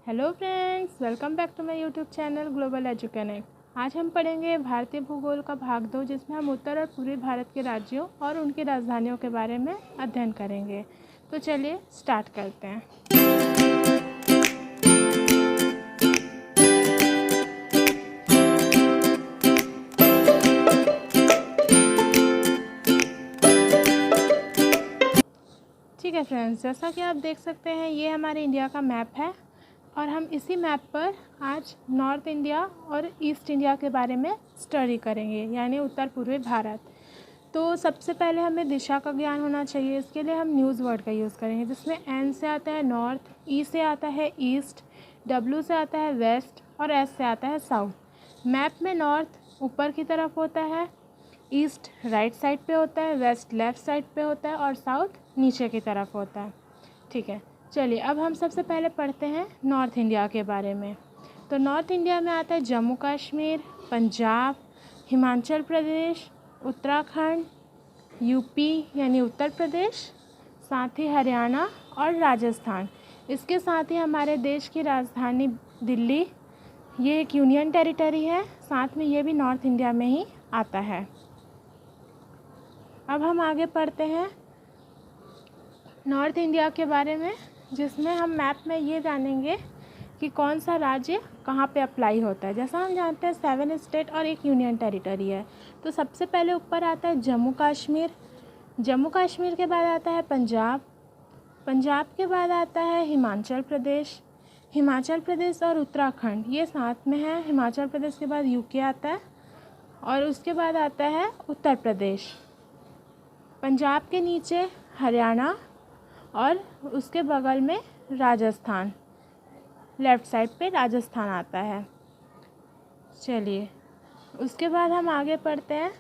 Hello friends, welcome back to my YouTube channel Global Educonnect. आज हम पढ़ेंगे भारतीय भूगोल का भाग 2, जिसमें हम उत्तर और पूर्वी भारत के राज्यों और उनकी राजधानियों के बारे में अध्ययन करेंगे। तो चलिए स्टार्ट करते हैं। ठीक है फ्रेंड्स, जैसा कि आप देख सकते हैं ये हमारे इंडिया का मैप है और हम इसी मैप पर आज नॉर्थ इंडिया और ईस्ट इंडिया के बारे में स्टडी करेंगे, यानी उत्तर पूर्वी भारत। तो सबसे पहले हमें दिशा का ज्ञान होना चाहिए। इसके लिए हम न्यूज़ वर्ड का यूज़ करेंगे, जिसमें एन से आता है नॉर्थ, ई से आता है ईस्ट, डब्ल्यू से आता है वेस्ट और एस से आता है साउथ। मैप में नॉर्थ ऊपर की तरफ होता है, ईस्ट राइट साइड पे होता है, वेस्ट लेफ़्ट साइड पे होता है और साउथ नीचे की तरफ होता है। ठीक है, चलिए अब हम सबसे पहले पढ़ते हैं नॉर्थ इंडिया के बारे में। तो नॉर्थ इंडिया में आता है जम्मू कश्मीर, पंजाब, हिमाचल प्रदेश, उत्तराखंड, यूपी यानी उत्तर प्रदेश, साथ ही हरियाणा और राजस्थान। इसके साथ ही हमारे देश की राजधानी दिल्ली, ये एक यूनियन टेरिटरी है, साथ में ये भी नॉर्थ इंडिया में ही आता है। अब हम आगे पढ़ते हैं नॉर्थ इंडिया के बारे में, जिसमें हम मैप में ये जानेंगे कि कौन सा राज्य कहाँ पे अप्लाई होता है। जैसा हम जानते हैं 7 स्टेट और एक यूनियन टेरिटरी है। तो सबसे पहले ऊपर आता है जम्मू कश्मीर, जम्मू कश्मीर के बाद आता है पंजाब, पंजाब के बाद आता है हिमाचल प्रदेश, हिमाचल प्रदेश और उत्तराखंड ये साथ में है। हिमाचल प्रदेश के बाद यूके आता है और उसके बाद आता है उत्तर प्रदेश। पंजाब के नीचे हरियाणा और उसके बगल में राजस्थान, लेफ़्ट साइड पे राजस्थान आता है। चलिए उसके बाद हम आगे पढ़ते हैं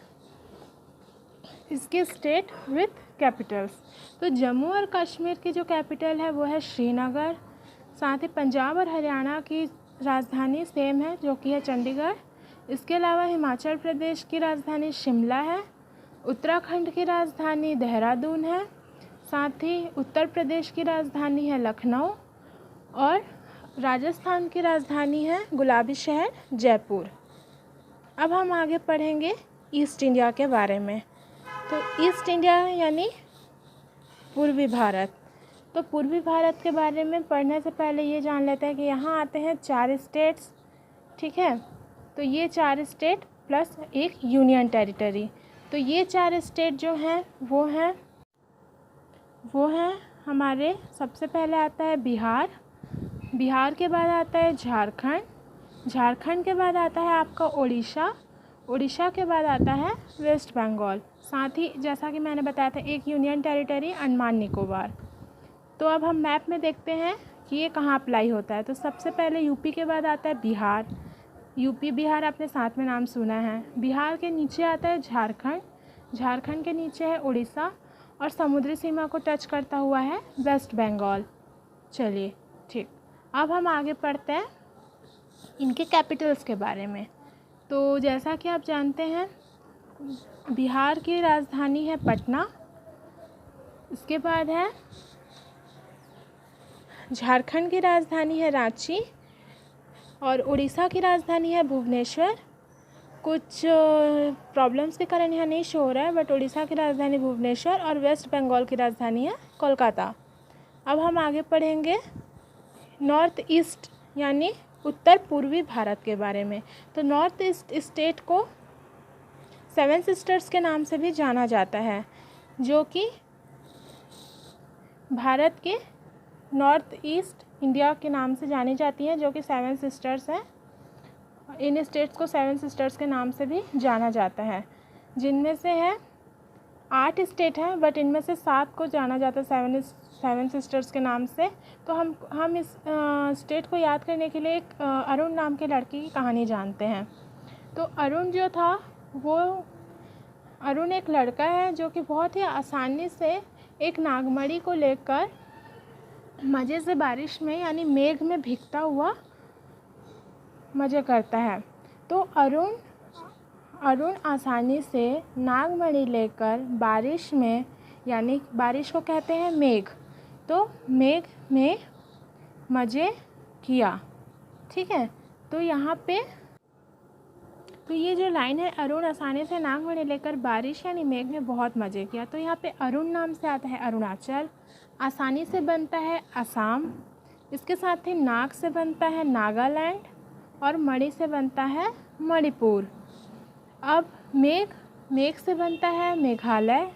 इसके स्टेट विथ कैपिटल्स। तो जम्मू और कश्मीर की जो कैपिटल है वो है श्रीनगर, साथ ही पंजाब और हरियाणा की राजधानी सेम है जो कि है चंडीगढ़। इसके अलावा हिमाचल प्रदेश की राजधानी शिमला है, उत्तराखंड की राजधानी देहरादून है, साथ ही उत्तर प्रदेश की राजधानी है लखनऊ और राजस्थान की राजधानी है गुलाबी शहर जयपुर। अब हम आगे पढ़ेंगे ईस्ट इंडिया के बारे में। तो ईस्ट इंडिया यानी पूर्वी भारत। तो पूर्वी भारत के बारे में पढ़ने से पहले ये जान लेते हैं कि यहाँ आते हैं 4 स्टेट्स। ठीक है, तो ये 4 स्टेट प्लस एक यूनियन टेरिटरी। तो ये 4 स्टेट जो हैं वो हैं हमारे, सबसे पहले आता है बिहार, बिहार के बाद आता है झारखंड, झारखंड के बाद आता है आपका उड़ीसा, उड़ीसा के बाद आता है वेस्ट बंगाल, साथ ही जैसा कि मैंने बताया था एक यूनियन टेरिटरी अंडमान निकोबार। तो अब हम मैप में देखते हैं कि ये कहाँ अप्लाई होता है। तो सबसे पहले यूपी के बाद आता है बिहार, यूपी बिहार आपने साथ में नाम सुना है। बिहार के नीचे आता है झारखंड, झारखंड के नीचे है उड़ीसा और समुद्री सीमा को टच करता हुआ है वेस्ट बंगाल। चलिए ठीक, अब हम आगे पढ़ते हैं इनके कैपिटल्स के बारे में। तो जैसा कि आप जानते हैं बिहार की राजधानी है पटना, इसके बाद है झारखंड की राजधानी है रांची और उड़ीसा की राजधानी है भुवनेश्वर। कुछ प्रॉब्लम्स के कारण यहाँ नहीं शो हो रहा है, बट उड़ीसा की राजधानी भुवनेश्वर और वेस्ट बंगाल की राजधानी है कोलकाता। अब हम आगे पढ़ेंगे नॉर्थ ईस्ट यानी उत्तर पूर्वी भारत के बारे में। तो नॉर्थ ईस्ट स्टेट को 7 सिस्टर्स के नाम से भी जाना जाता है, जो कि भारत के नॉर्थ ईस्ट इंडिया के नाम से जानी जाती हैं, जो कि 7 सिस्टर्स हैं। इन स्टेट्स को 7 सिस्टर्स के नाम से भी जाना जाता है, जिनमें से है 8 स्टेट हैं, बट इनमें से 7 को जाना जाता है 7 सिस्टर्स के नाम से। तो हम इस स्टेट को याद करने के लिए एक अरुण नाम के लड़की की कहानी जानते हैं। तो अरुण जो था अरुण एक लड़का है जो कि बहुत ही आसानी से एक नागमणि को लेकर मज़े से बारिश में यानी मेघ में भीगता हुआ मज़े करता है। तो अरुण आसानी से नागमणि लेकर बारिश में, यानी बारिश को कहते हैं मेघ, तो मेघ में मज़े किया। ठीक है, तो यहाँ पे तो ये जो लाइन है, अरुण आसानी से नागमणि लेकर बारिश यानी मेघ में बहुत मज़े किया, तो यहाँ पे अरुण नाम से आता है अरुणाचल, आसानी से बनता है असम, इसके साथ ही नाग से बनता है नागालैंड और मणि से बनता है मणिपुर। अब मेघ से बनता है मेघालय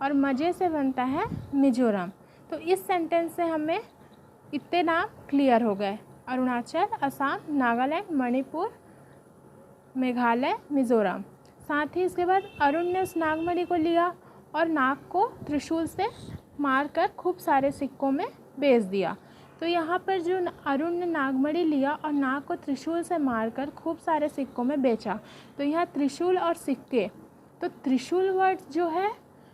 और मज़े से बनता है मिजोरम। तो इस सेंटेंस से हमें इतने नाम क्लियर हो गए, अरुणाचल, असम, नागालैंड, मणिपुर, मेघालय, मिज़ोरम। साथ ही इसके बाद अरुण ने उस नागमणि को लिया और नाग को त्रिशूल से मारकर खूब सारे सिक्कों में बेच दिया। तो यहाँ पर जो अरुण ने नागमणि लिया और नाग को त्रिशूल से मारकर खूब सारे सिक्कों में बेचा, तो यहाँ त्रिशूल और सिक्के, तो त्रिशूल वर्ड जो है,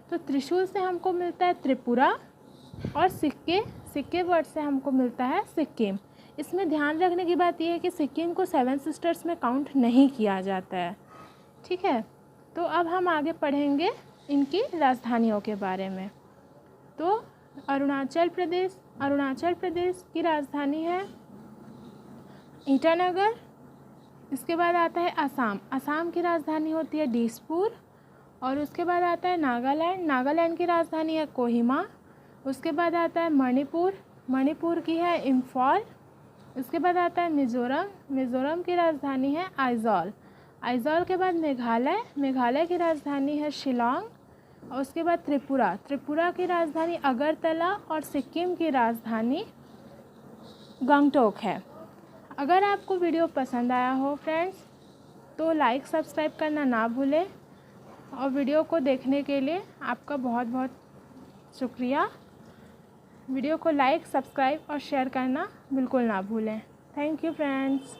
तो त्रिशूल से हमको मिलता है त्रिपुरा और सिक्के वर्ड से हमको मिलता है सिक्किम। इसमें ध्यान रखने की बात यह है कि सिक्किम को 7 सिस्टर्स में काउंट नहीं किया जाता है। ठीक है, तो अब हम आगे पढ़ेंगे इनकी राजधानियों के बारे में। तो अरुणाचल प्रदेश की राजधानी है ईटानगर। इसके बाद आता है असम की राजधानी होती है दिसपुर। और उसके बाद आता है नागालैंड की राजधानी है कोहिमा। उसके बाद आता है मणिपुर की है इम्फाल। इसके बाद आता है मिज़ोरम की राजधानी है आइजॉल के बाद मेघालय की राजधानी है शिलांग। और उसके बाद त्रिपुरा की राजधानी अगरतला और सिक्किम की राजधानी गंगटोक है। अगर आपको वीडियो पसंद आया हो फ्रेंड्स, तो लाइक सब्सक्राइब करना ना भूलें और वीडियो को देखने के लिए आपका बहुत बहुत शुक्रिया। वीडियो को लाइक, सब्सक्राइब और शेयर करना बिल्कुल ना भूलें। Thank you friends.